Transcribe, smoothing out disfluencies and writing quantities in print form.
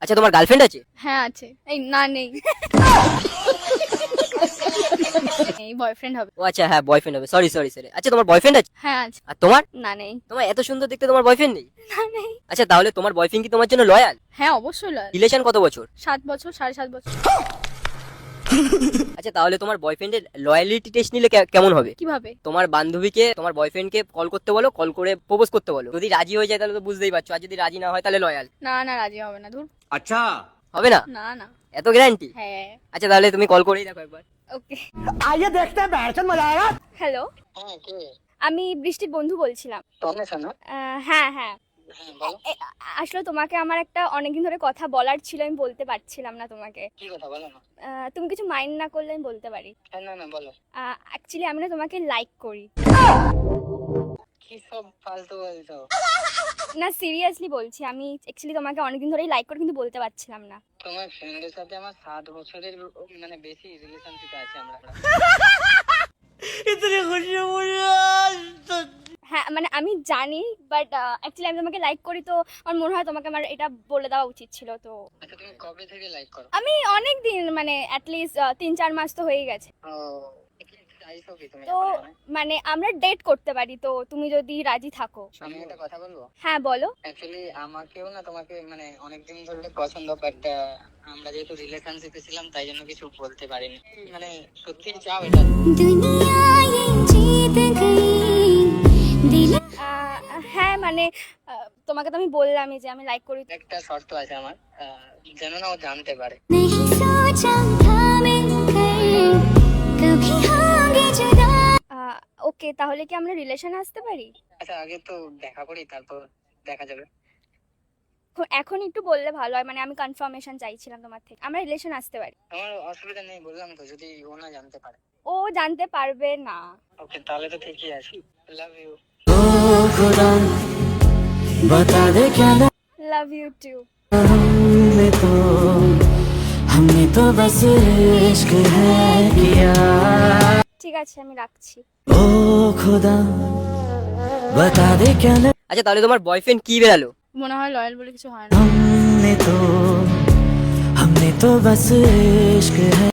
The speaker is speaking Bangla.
আচ্ছা তোমার গার্লফ্রেন্ড আছে? হ্যাঁ আছে, এই না নেই। এই বয়ফ্রেন্ড হবে। ও আচ্ছা, হ্যাঁ বয়ফ্রেন্ড হবে, সরি সরি সরি। আচ্ছা তোমার বয়ফ্রেন্ড আছে? হ্যাঁ আছে। আর তোমার? না নেই। তোমার এত সুন্দর দেখতে তোমার বয়ফ্রেন্ড নেই? না নেই। আচ্ছা তাহলে তোমার বয়ফ্রেন্ড কি তোমার জন্য লয়াল? হ্যাঁ অবশ্যই লয়াল। রিলেশন কত বছর? 7 বছর, 7.5 বছর। আচ্ছা তাহলে তোমার বয়ফ্রেন্ডের লয়ালিটি টেস্ট নিলে কেমন হবে? কিভাবে? তোমার বান্ধবীকে তোমার বয়ফ্রেন্ডকে কল করতে বলো, কল করে প্রপোজ করতে বলো। যদি রাজি হয়ে যায় তাহলে তো বুঝতেই পারছো, আর যদি রাজি না হয় তাহলে লয়াল। না না, রাজি হবে না, ধুর। अच्छा হবে না? না না। এত গ্যারান্টি? হ্যাঁ। আচ্ছা তাহলে তুমি কল করেই দেখো একবার। ওকে। आइए देखते हैं बैठन मजा आएगा। হ্যালো, হ্যাঁ কে? আমি বৃষ্টির বন্ধু বলছিলাম। তন্মেষা না? হ্যাঁ হ্যাঁ। হ্যাঁ বলো। আসলে তোমাকে আমার একটা অনেকদিন ধরে কথা বলার ছিল, আমি বলতে পারছিলাম না তোমাকে। কি কথা বলো না? তুমি কিছু মাইন্ড না করলে আমি বলতে পারি। হ্যাঁ না না বলো। অ্যাকচুয়ালি আমি না তোমাকে লাইক করি। কি সব ফালতু বলছো? না সিরিয়াসলি বলছি, আমি অ্যাকচুয়ালি তোমাকে অনেকদিন ধরেই লাইক করি কিন্তু বলতে পারছিলাম না। তোমার ফ্রেন্ডের সাথে আমার 7 বছরের মানে বেশি রিলেশনশিপ আছে আমরা। হ্যাঁ মানে আমি জানি, বাট অ্যাকচুয়ালি আমি তোমাকে লাইক করি, তো আমার মনে হয় তোমাকে আমার এটা বলে দেওয়া উচিত ছিল। তো আচ্ছা তুমি কবে থেকে লাইক করো? আমি অনেক দিন, মানে অ্যাটলিস্ট 3-4 মাস তো হয়ে গেছে। ও কি চাইছো কি তুমি তো এখন আমায়? মানে আমরা ডেট করতে পারি, তো তুমি যদি রাজি থাকো। আমি একটা কথা বলবো? হ্যাঁ বলো। অ্যাকচুয়ালি আমাকেও না তোমাকে মানে অনেকদিন ধরে পছন্দ, বাট আমরা যেহেতু রিলেশনশিপে ছিলাম তাই জন্য কিছু বলতে পারিনি। মানে সত্যি চাও এটা? হ্যাঁ মানে তোমাকে তো আমি বললামই যে আমি লাইক করি। একটা শর্ত আছে আমার, যেন না ও জানতে পারে। ওকে, তাহলে কি আমরা রিলেশনে আসতে পারি? আচ্ছা আগে তো দেখা করি, তারপর দেখা যাবে। এখন একটু বললে ভালো হয়, মানে আমি কনফার্মেশন চাইছিলাম তোমার থেকে। আমরা রিলেশন আসতে পারি। আমার অসুবিধা নেই, বললাম তো, যদি ও না জানতে পারে। ও জানতে পারবে না। ওকে তাহলে তো ঠিকই আছে। Love you. बता दे क्या লাভ ইউ টু। हमने तो बस इश्क है किया। ঠিক আছে আমি राखছি। ओ खुदा बता दे क्या আচ্ছা তাহলে তোমার বয়ফ্রেন্ড কি বেরালো? মনে হয় লয়াল বলে কিছু হয় না। हमने तो बस इश्क है।